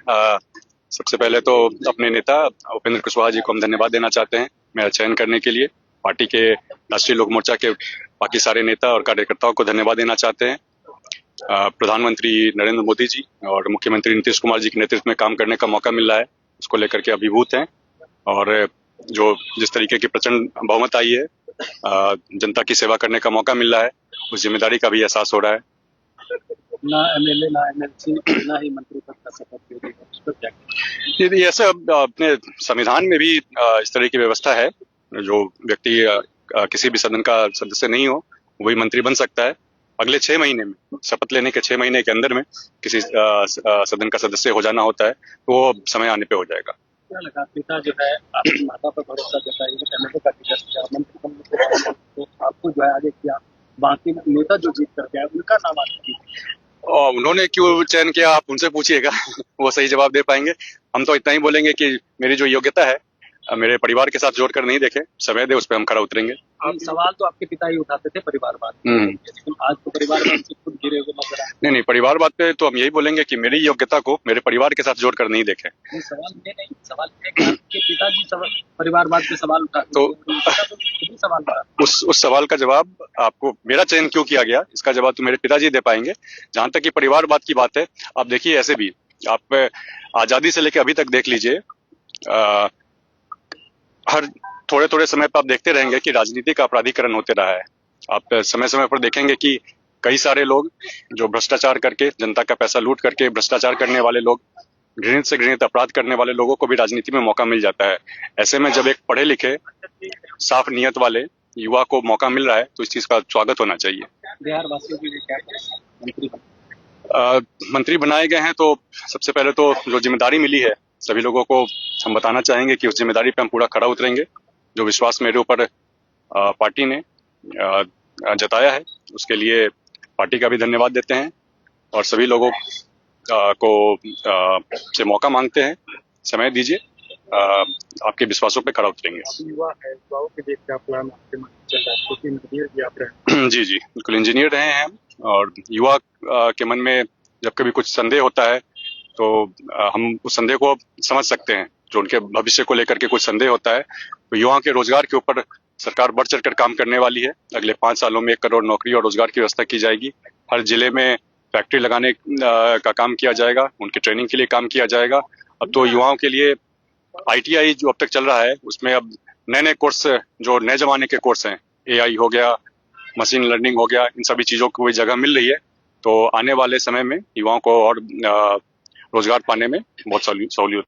अ, सबसे पहले तो अपने नेता उपेंद्र कुशवाहा जी को हम धन्यवाद देना चाहते हैं मेरा चयन करने के लिए। पार्टी के राष्ट्रीय लोक मोर्चा के बाकी सारे नेता और कार्यकर्ताओं को धन्यवाद देना चाहते हैं। प्रधानमंत्री नरेंद्र मोदी जी और मुख्यमंत्री नीतीश कुमार जी के नेतृत्व में काम करने का मौका मिल रहा है, उसको लेकर के अभिभूत हैं। और जो जिस तरीके की प्रचंड बहुमत आई है, जनता की सेवा करने का मौका मिल रहा है, उस जिम्मेदारी का भी एहसास हो रहा है। ना एमएलए ना एमएलसी ना ही मंत्री पद का शपथ ले रही है, उस पर क्या ये ऐसे अपने संविधान में भी इस तरह की व्यवस्था है, जो व्यक्ति किसी भी सदन का सदस्य नहीं हो वही मंत्री बन सकता है। अगले 6 महीने में, शपथ लेने के 6 महीने के अंदर में किसी सदन का सदस्य हो जाना होता है, तो वो समय आने पे हो जाएगा। क्या लगा पिता जो है आपकी माता पर भरोसा जताएंगे एमएलए का टिकट दिया, मंत्री बनने के बाद तो आपको जो है आगे किया, बाकी नेता जो जीत करके आए उनका नाम आगे और उन्होंने क्यों चयन किया, आप उनसे पूछिएगा वो सही जवाब दे पाएंगे। हम तो इतना ही बोलेंगे कि मेरी जो योग्यता है मेरे परिवार के साथ जोड़कर नहीं देखे, समय दे उस पर हम खरा उतरेंगे। सवाल तो आपके पिता ही उठाते थे परिवारवाद, लेकिन आज तो परिवारवाद से खुद घिरे हुए नजर आए। नहीं, परिवारवाद पे तो हम यही बोलेंगे कि मेरी योग्यता को मेरे परिवार के साथ जोड़कर नहीं देखें। सवाल ये नहीं, सवाल ये है कि आपके पिताजी परिवारवाद पे सवाल उठाते तो सवाल उठा उस सवाल का जवाब आपको मेरा चयन क्यों किया गया, इसका जवाब तो मेरे पिताजी दे पाएंगे। जहां तक कि परिवारवाद की बात है, आप देखिए ऐसे भी आप आजादी से लेकर अभी तक देख लीजिए, हर थोड़े थोड़े समय पर आप देखते रहेंगे कि राजनीति का अपराधीकरण होते रहा है। आप समय समय पर देखेंगे कि कई सारे लोग जो भ्रष्टाचार करके, जनता का पैसा लूट करके भ्रष्टाचार करने वाले लोग, घृणित से घृणित अपराध करने वाले लोगों को भी राजनीति में मौका मिल जाता है। ऐसे में जब एक पढ़े लिखे साफ नियत वाले युवा को मौका मिल रहा है तो इस चीज का स्वागत होना चाहिए। बिहार वासियों के लिए क्या मंत्री बनाए गए हैं, तो सबसे पहले तो जो जिम्मेदारी मिली है सभी लोगों को हम बताना चाहेंगे कि उस जिम्मेदारी पे हम पूरा खरा उतरेंगे। जो विश्वास मेरे ऊपर पार्टी ने जताया है उसके लिए पार्टी का भी धन्यवाद देते हैं और सभी लोगों को से मौका मांगते हैं, समय दीजिए, आपके विश्वासों पे खरा उतरेंगे। युवा है, युवाओं के लिए क्या प्लान आपके मन में चल रहा है, क्योंकि इंजीनियर भी आप रहे जी बिल्कुल, इंजीनियर रहे हैं और युवा के मन में जब कभी कुछ संदेह होता है तो हम उस संदेह को समझ सकते हैं। जो उनके भविष्य को लेकर के कुछ संदेह होता है तो युवाओं के रोजगार के ऊपर सरकार बढ़ चढ़कर काम करने वाली है। अगले 5 सालों में 1 करोड़ नौकरी और रोजगार की व्यवस्था की जाएगी। हर जिले में फैक्ट्री लगाने का काम किया जाएगा, उनकी ट्रेनिंग के लिए काम किया जाएगा। अब तो युवाओं के लिए ITI जो अब तक चल रहा है उसमें अब नए नए कोर्स, जो नए जमाने के कोर्स हैं, AI हो गया, मशीन लर्निंग हो गया, इन सभी चीजों को जगह मिल रही है। तो आने वाले समय में युवाओं को और रोजगार पाने में बहुत सहूलियत